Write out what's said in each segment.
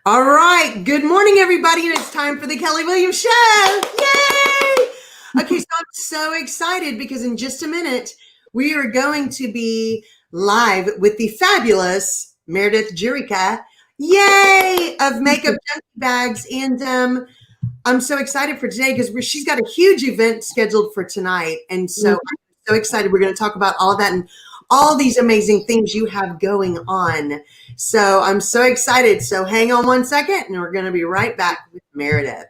All right. Good morning, everybody. And it's time for the Kelly Williams Show. Yay! Okay, so I'm so excited because in just a minute, we are going to be live with the fabulous Meredith Jurica. Yay! Of Makeup Junkie Bags. And I'm so excited for today because she's got a huge event scheduled for tonight. And so I'm so excited. We're going to talk about all of that and all these amazing things you have going on. So I'm so excited. So hang on one second and we're going to be right back with Meredith.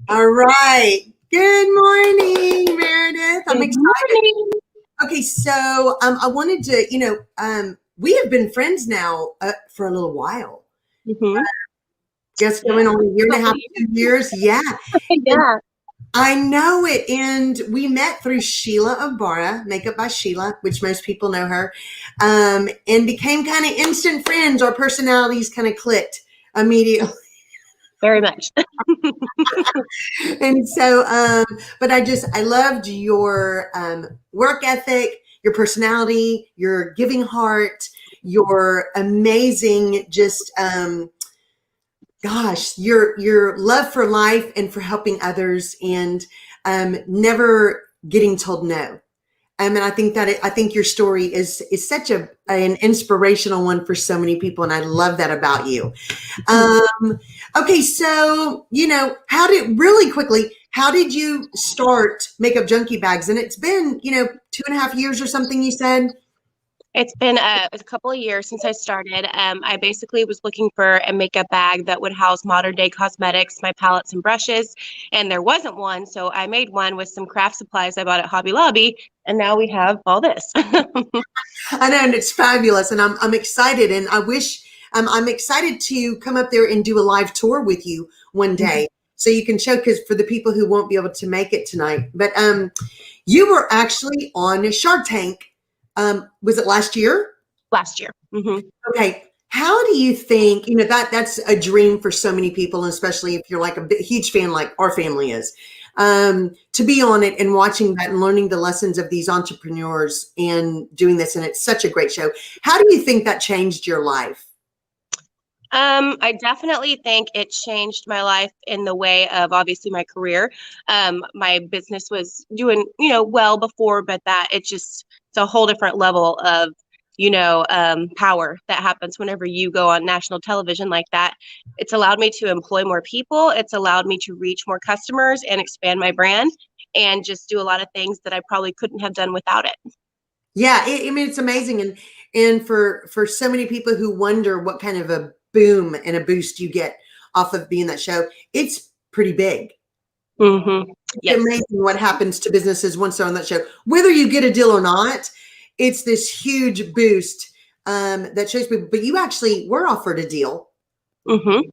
All right. Good morning, Meredith. I'm excited. Okay, so I wanted to, we have been friends now for a little while. Just going on a year and a half, 2 years. Yeah. Yeah. I know it. And we met through Sheila of Bara, Makeup by Sheila, which most people know her, and became kind of instant friends. Our personalities kind of clicked immediately. Very much. And so, but I loved your work ethic, your personality, your giving heart, your amazing, just, gosh, your love for life and for helping others and never getting told no. And I think your story is such an inspirational one for so many people. And I love that about you. Okay. So, how did you start Makeup Junkie Bags? And it's been, 2.5 years or something you said? It's been a couple of years since I started. I basically was looking for a makeup bag that would house modern day cosmetics, my palettes and brushes, and there wasn't one. So I made one with some craft supplies I bought at Hobby Lobby, and now we have all this. I know, and it's fabulous, and I'm excited, and I wish I'm excited to come up there and do a live tour with you one day, so you can show, because for the people who won't be able to make it tonight, but you were actually on Shark Tank. Was it last year? Last year. Okay. How do you think, that's a dream for so many people, especially if you're like a huge fan like our family is, to be on it and watching that and learning the lessons of these entrepreneurs and doing this. And it's such a great show. How do you think that changed your life? I definitely think it changed my life in the way of obviously my career. My business was doing, well before, but it's a whole different level of, power that happens whenever you go on national television like that. It's allowed me to employ more people. It's allowed me to reach more customers and expand my brand and just do a lot of things that I probably couldn't have done without it. Yeah. It's amazing. And for so many people who wonder what kind of a boom and a boost you get off of being that show, it's pretty big. Yes. It's amazing what happens to businesses once they're on that show. Whether you get a deal or not, it's this huge boost that shows people. But you actually were offered a deal, but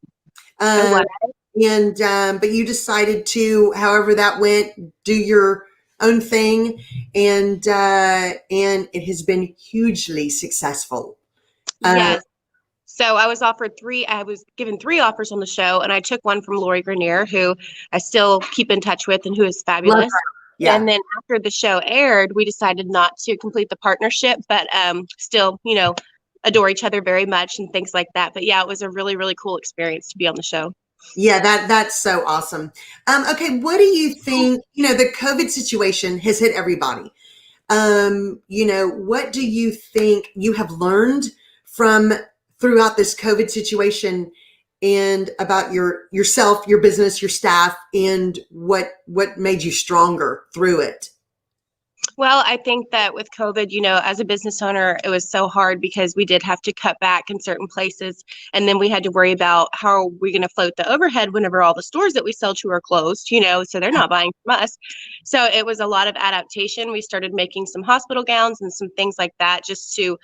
you decided to, however that went, do your own thing, and it has been hugely successful. Yes. So I was given 3 offers on the show, and I took one from Lori Grenier, who I still keep in touch with and who is fabulous. Yeah. And then after the show aired, we decided not to complete the partnership, but still, adore each other very much and things like that. But yeah, it was a really, really cool experience to be on the show. Yeah, that's so awesome. Okay, what do you think, the COVID situation has hit everybody. What do you think you have learned throughout this COVID situation, and about yourself, your business, your staff, and what made you stronger through it? Well, I think that with COVID, as a business owner, it was so hard because we did have to cut back in certain places. And then we had to worry about how are we going to float the overhead whenever all the stores that we sell to are closed, so they're not buying from us. So it was a lot of adaptation. We started making some hospital gowns and some things like that just to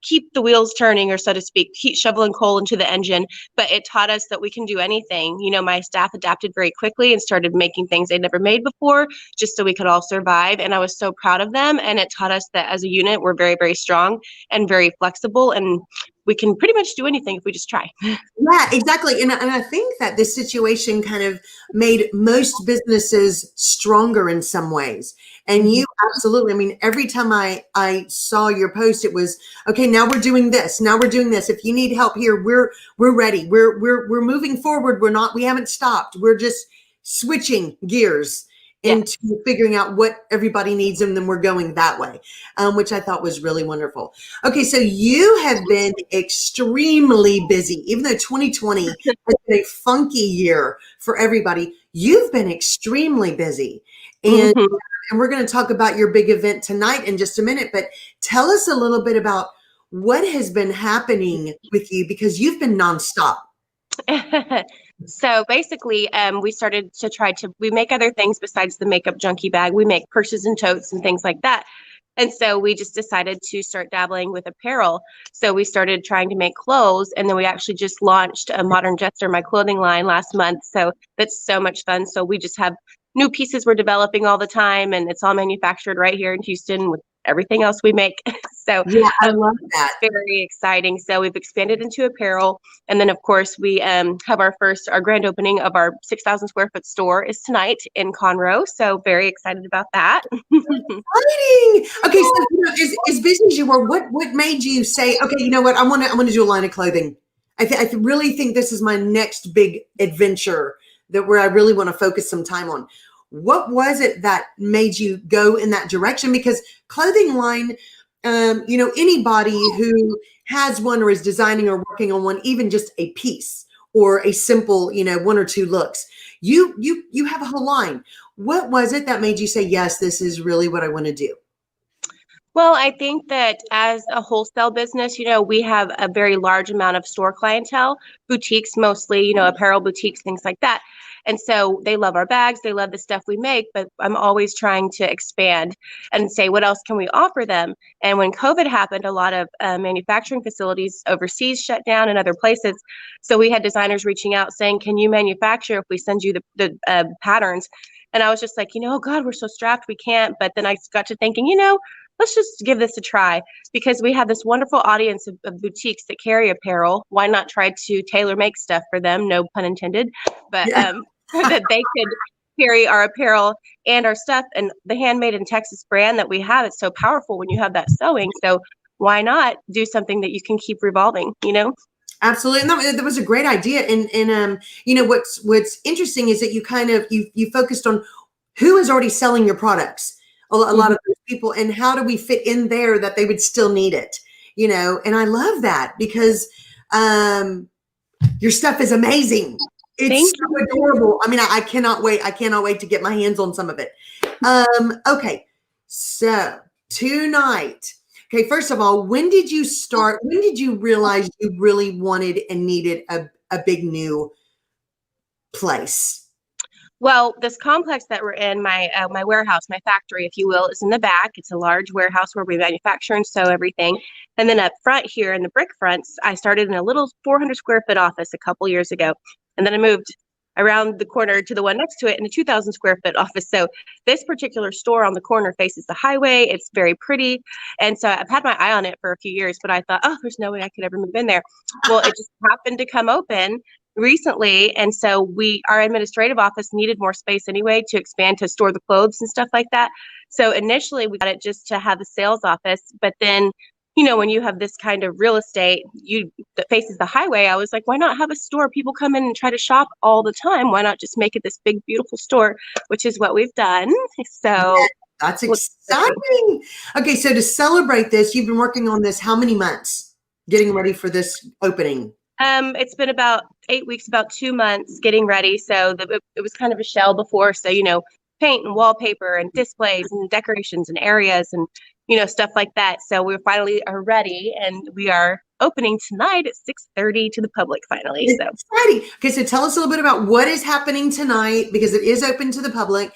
keep the wheels turning, or so to speak, keep shoveling coal into the engine. But it taught us that we can do anything. My staff adapted very quickly and started making things they'd never made before, just so we could all survive. And I was so proud of them. And it taught us that as a unit, we're very, very strong and very flexible, and we can pretty much do anything if we just try. Yeah, exactly. And I think that this situation kind of made most businesses stronger in some ways. And you absolutely, I mean, every time I saw your post, it was, okay, now we're doing this. Now we're doing this. If you need help here, we're ready. We're moving forward. We haven't stopped. We're just switching gears into figuring out what everybody needs, and then we're going that way, which I thought was really wonderful. Okay, so you have been extremely busy, even though 2020 has been a funky year for everybody. You've been extremely busy, and we're going to talk about your big event tonight in just a minute. But tell us a little bit about what has been happening with you, because you've been nonstop. So basically, we started to we make other things besides the Makeup Junkie Bag. We make purses and totes and things like that. And so we just decided to start dabbling with apparel. So we started trying to make clothes, and then we actually just launched a Modern Jester, my clothing line, last month. So that's so much fun. So we just have new pieces we're developing all the time, and it's all manufactured right here in Houston with everything else we make. So yeah, I love that. Very exciting. So we've expanded into apparel. And then, of course, we have our grand opening of our 6,000 square foot store is tonight in Conroe. So very excited about that. Exciting. Okay, so as busy as you were, what made you say, okay, you know what, I want to do a line of clothing. I really think this is my next big adventure where I really want to focus some time on. What was it that made you go in that direction? Because clothing line, anybody who has one or is designing or working on one, even just a piece or a simple, one or two looks, you have a whole line. What was it that made you say, yes, this is really what I want to do? Well, I think that as a wholesale business, we have a very large amount of store clientele, boutiques mostly, apparel boutiques, things like that. And so they love our bags, they love the stuff we make, but I'm always trying to expand and say, what else can we offer them? And when COVID happened, a lot of manufacturing facilities overseas shut down and other places. So we had designers reaching out saying, can you manufacture if we send you the patterns? And I was just like, oh God, we're so strapped, we can't. But then I got to thinking, let's just give this a try, because we have this wonderful audience of boutiques that carry apparel. Why not try to tailor make stuff for them? No pun intended, but that they could carry our apparel and our stuff, and the Handmade in Texas brand that we have. It's so powerful when you have that sewing. So why not do something that you can keep revolving, Absolutely. And that was a great idea. And what's interesting is that you kind of, you focused on who is already selling your products. A lot of those people, and how do we fit in there that they would still need it, and I love that, because your stuff is amazing. It's so adorable. I mean, I cannot wait. I cannot wait to get my hands on some of it. Okay. So tonight, okay, first of all, when did you start? When did you realize you really wanted and needed a big new place? Well, this complex that we're in, my warehouse, my factory, if you will, is in the back. It's a large warehouse where we manufacture and sew everything. And then up front here in the brick fronts, I started in a little 400 square foot office a couple years ago. And then I moved around the corner to the one next to it in a 2,000 square foot office. So this particular store on the corner faces the highway. It's very pretty. And so I've had my eye on it for a few years, but I thought, oh, there's no way I could ever move in there. Well, it just happened to come open recently, and so our administrative office needed more space anyway to expand to store the clothes and stuff like that. So initially we got it just to have a sales office, but then when you have this kind of real estate that faces the highway, I was like, why not have a store? People come in and try to shop all the time. Why not just make it this big beautiful store, which is what we've done. So that's exciting. Okay, so to celebrate this, you've been working on this how many months, getting ready for this opening? It's been about 8 weeks, about 2 months getting ready. So it was kind of a shell before. So, paint and wallpaper and displays and decorations and areas and, stuff like that. So we finally are ready, and we are opening tonight at 6:30 to the public finally. So exciting. Okay, so tell us a little bit about what is happening tonight, because it is open to the public.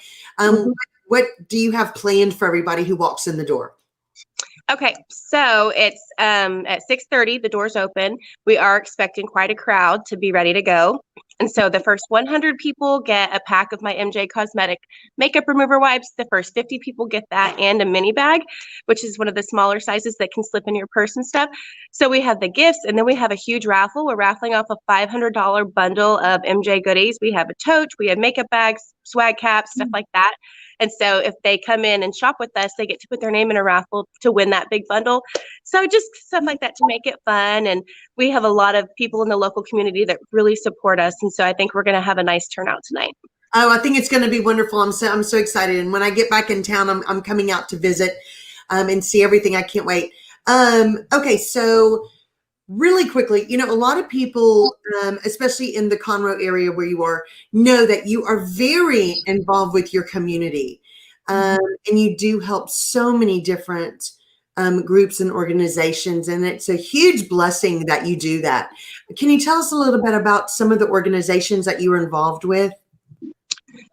What do you have planned for everybody who walks in the door? Okay, so it's at 6:30, the doors open. We are expecting quite a crowd to be ready to go. And so the first 100 people get a pack of my MJ Cosmetic makeup remover wipes. The first 50 people get that and a mini bag, which is one of the smaller sizes that can slip in your purse and stuff. So we have the gifts, and then we have a huge raffle. We're raffling off a $500 bundle of MJ goodies. We have a tote, we have makeup bags, swag caps, stuff like that. And so if they come in and shop with us, they get to put their name in a raffle to win that big bundle. So just stuff like that to make it fun. And we have a lot of people in the local community that really support us. And so I think we're going to have a nice turnout tonight. Oh, I think it's going to be wonderful. I'm so excited. And when I get back in town, I'm coming out to visit and see everything. I can't wait. Okay, so really quickly, a lot of people, especially in the Conroe area where you are, know that you are very involved with your community. And you do help so many different groups and organizations. And it's a huge blessing that you do that. Can you tell us a little bit about some of the organizations that you are involved with?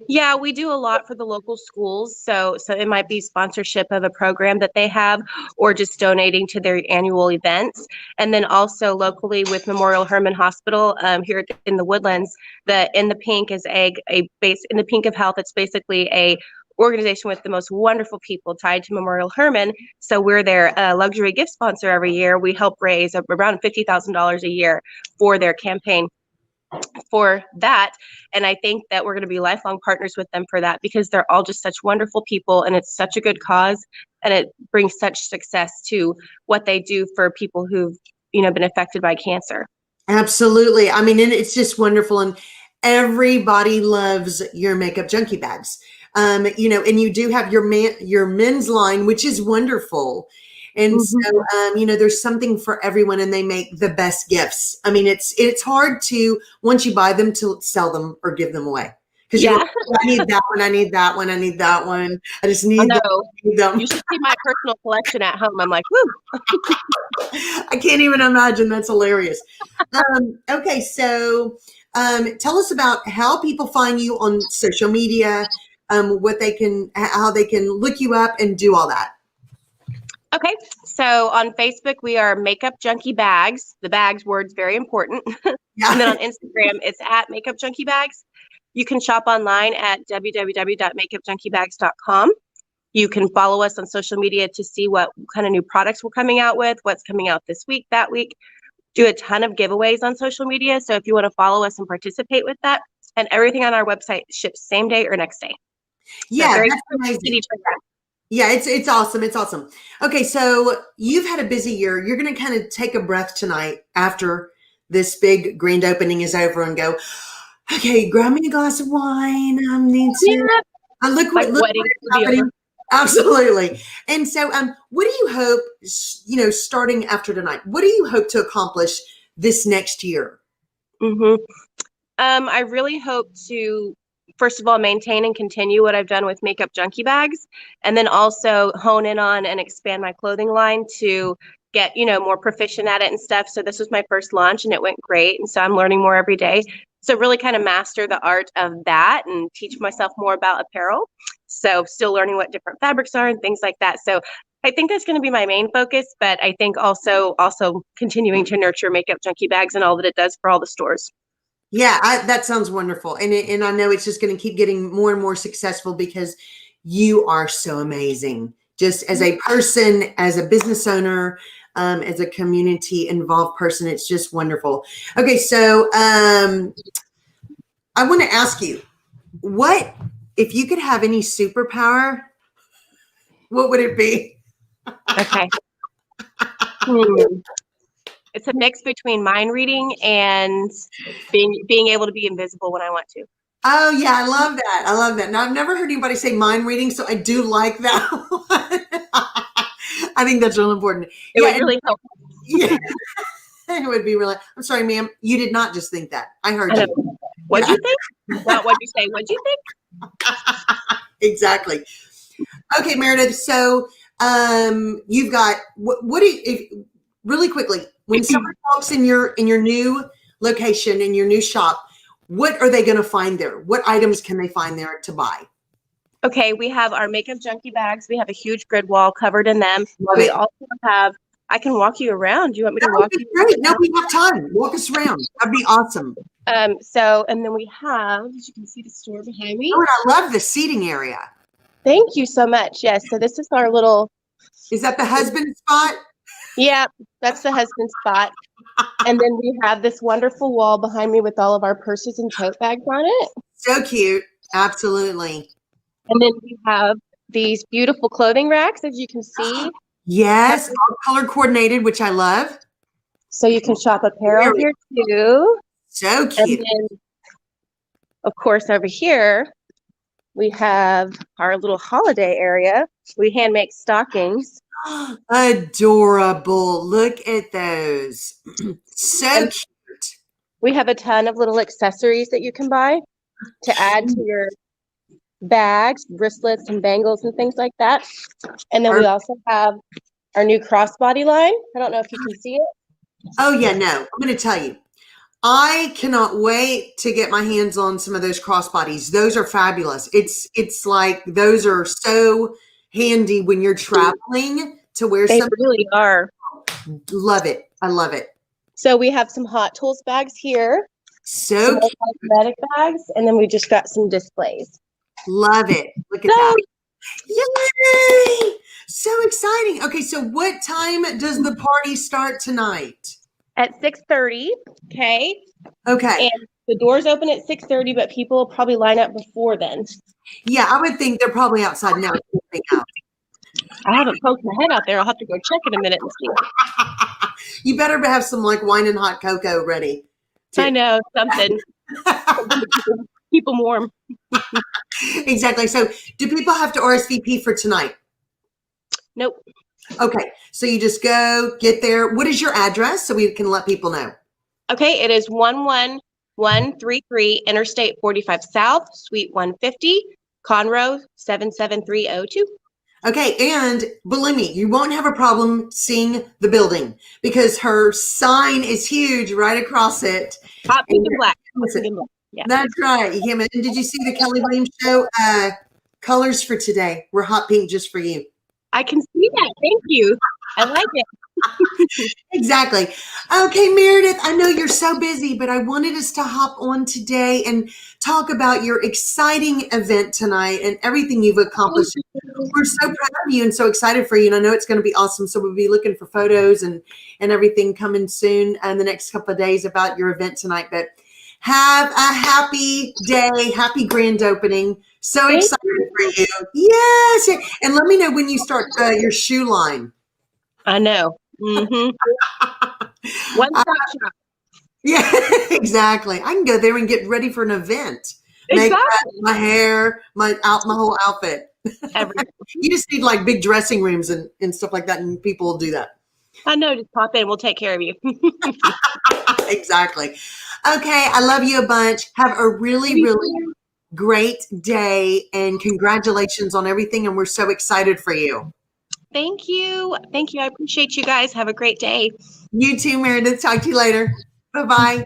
Yeah, we do a lot for the local schools. So it might be sponsorship of a program that they have, or just donating to their annual events. And then also locally with Memorial Hermann Hospital here in the Woodlands, the In the Pink is a base in the Pink of Health. It's basically a organization with the most wonderful people tied to Memorial Hermann. So we're their luxury gift sponsor every year. We help raise around $50,000 a year for their campaign for that. And I think that we're going to be lifelong partners with them for that, because they're all just such wonderful people, and it's such a good cause, and it brings such success to what they do for people who've, been affected by cancer. Absolutely. I mean, and it's just wonderful. And everybody loves your Makeup Junkie Bags. And you do have your men's line, which is wonderful. And so, there's something for everyone, and they make the best gifts. I mean, it's hard to, once you buy them, to sell them or give them away. Because I need that one, I need that one, I need that one. I just need them. You should see my personal collection at home. I'm like, whoo. I can't even imagine. That's hilarious. Okay, so tell us about how people find you on social media, how they can look you up and do all that. Okay, so on Facebook, we are Makeup Junkie Bags. The bags word's very important. Yeah. And then on Instagram, it's at Makeup Junkie Bags. You can shop online at www.makeupjunkiebags.com. You can follow us on social media to see what kind of new products we're coming out with, what's coming out this week, that week. Do a ton of giveaways on social media. So if you want to follow us and participate with that, and everything on our website ships same day or next day. Yeah, that's amazing. Yeah, it's awesome. It's awesome. Okay, so you've had a busy year. You're going to kind of take a breath tonight after this big grand opening is over and go, okay, grab me a glass of wine. I need to look what's happening. Absolutely. And so what do you hope, starting after tonight, what do you hope to accomplish this next year? I really hope to, first of all, maintain and continue what I've done with Makeup Junkie Bags, and then also hone in on and expand my clothing line to get, more proficient at it and stuff. So this was my first launch and it went great. And so I'm learning more every day. So really kind of master the art of that and teach myself more about apparel. So still learning what different fabrics are and things like that. So I think that's going to be my main focus, but I think also continuing to nurture Makeup Junkie Bags and all that it does for all the stores. Yeah, that sounds wonderful. And I know it's just going to keep getting more and more successful because you are so amazing. Just as a person, as a business owner, as a community involved person, it's just wonderful. Okay, so I want to ask you, what, if you could have any superpower, what would it be? Okay. It's a mix between mind reading and being able to be invisible when I want to. Oh yeah, I love that. I love that. Now I've never heard anybody say mind reading, so I do like that one. I think that's real important. It would really help. Yeah, it would be really. I'm sorry, ma'am. You did not just think that. I heard you. What'd you think? What'd you say? What'd you think? Exactly. Okay, Meredith. So you've got what do you, really quickly, when someone walks in your new location, in your new shop, what are they going to find there? What items can they find there to buy? Okay, we have our Makeup Junkie bags. We have a huge grid wall covered in them. Love We it. also have, I can walk you around. Do you want me to That would walk be you great. No, around? we have time. Walk us around. That'd be awesome. And then we have, as you can see the store behind me. Oh, and I love the seating area. Thank you so much. Yes, so this is our little, Is that the husband spot? yeah, that's the husband spot. And then we have this wonderful wall behind me with all of our purses and tote bags on it. So cute. Absolutely. And then we have these beautiful clothing racks, as you can see. Yes, all color coordinated, which I love. So you can shop apparel here too. So And cute. then, of course, over here, we have our little holiday area. We hand make stockings. Adorable. Look at those. So And cute. we have a ton of little accessories that you can buy to add to your bags, bracelets, and bangles and things like that. And then we also have our new crossbody line. I don't know if you can see it. Oh, yeah, no. I'm going to tell you. I cannot wait to get my hands on some of those crossbodies. Those are fabulous. It's like those are so handy when you're traveling to wear They something. really are. Love it. I love it. So we have some Hot Tools bags here, So some cute. cosmetic bags, and then we just got some displays. Love it. Look at that. Yay! So exciting. Okay, so what time does the party start tonight? At 6:30, okay? Okay. And the doors open at 6:30, but people will probably line up before then. Yeah, I would think they're probably outside now. I haven't poked my head out there. I'll have to go check in a minute and see. You better have some like wine and hot cocoa ready. I know, something. Keep them warm. Exactly. So do people have to RSVP for tonight? Nope. Okay. So you just go get there. What is your address so we can let people know? Okay, it is 11133 Interstate 45 South, Suite 150, Conroe 77302. Okay. And believe me, you won't have a problem seeing the building because her sign is huge right across it. Hot pink and black. Yeah. That's right. And did you see the Kelly Williams show? Colors for today. We're hot pink just for you. I can see that. Thank you. I like it. Exactly. Okay, Meredith, I know you're so busy, but I wanted us to hop on today and talk about your exciting event tonight and everything you've accomplished. We're so proud of you and so excited for you. And I know it's going to be awesome. So we'll be looking for photos and everything coming soon in the next couple of days about your event tonight. But have a happy day. Happy grand opening. So excited for you. Yes. And let me know when you start your shoe line. I know. Mm-hmm. One stop shop. Yeah, exactly. I can go there and get ready for an event. Exactly. Make my hair, my whole outfit. Everything. You just need like big dressing rooms and stuff like that, and people will do that. I know. Just pop in. We'll take care of you. Exactly. Okay, I love you a bunch. Have a really, really great day, and congratulations on everything. And we're so excited for you. Thank you. Thank you. I appreciate you guys. Have a great day. You too, Meredith. Talk to you later. Bye-bye.